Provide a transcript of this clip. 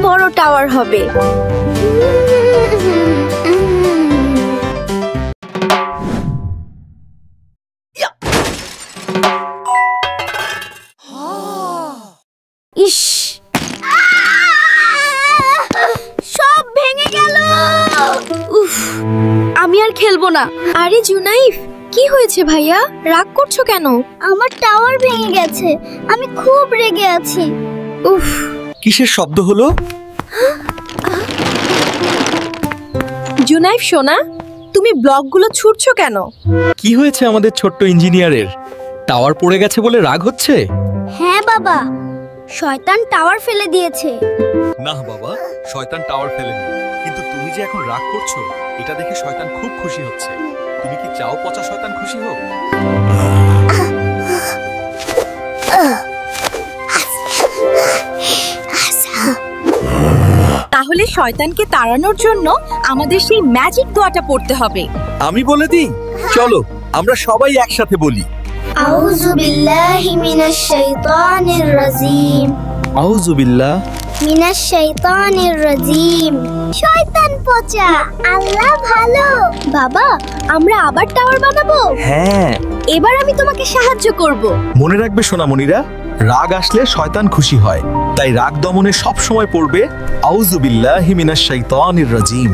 বড় টাওয়ার হবে। ইস, সব ভেঙে গেল। উফ, আমি আর খেলবো না। আরে জুনাইফ, কি হয়েছে ভাইয়া? রাগ করছো কেন? আমার টাওয়ার ভেঙে গেছে, আমি খুব রেগে আছি। উফ, কিসের শব্দ হলো? জুনাইফ সোনা, তুমি ব্লকগুলো ছুঁড়ছো কেন? কি হয়েছে আমাদের ছোট্ট ইঞ্জিনিয়ারের? টাওয়ার পড়ে গেছে বলে রাগ হচ্ছে? হ্যাঁ বাবা, শয়তান টাওয়ার ফেলে দিয়েছে। না বাবা, শয়তান টাওয়ার ফেলেনি। কিন্তু তুমি যে এখন রাগ করছো, এটা দেখে শয়তান খুব খুশি হচ্ছে। তুমি কি চাও পচা শয়তান খুশি হোক? তাহলে শয়তানকে তাড়ানোর জন্য আমাদের সেই ম্যাজিক দোয়াটা পড়তে হবে। আমি বলে দিই, চলো আমরা সবাই একসাথে বলি। আউযু বিল্লাহি মিনাশ শাইতানির রাজিম। আউযু বিল্লাহ মিনাশ শাইতানির রাজিম। শয়তান পচা, আল্লাহ ভালো। বাবা, আমরা আবার টাওয়ার বানাবো? হ্যাঁ, এবার আমি তোমাকে সাহায্য করব। মনে রাখবে সোনামণিরা, রাগ আসলে শয়তান খুশি হয়। তাই রাগ দমনে সব সময় পড়বে আউযু বিল্লাহি মিনাশ শাইতানির রাজিম।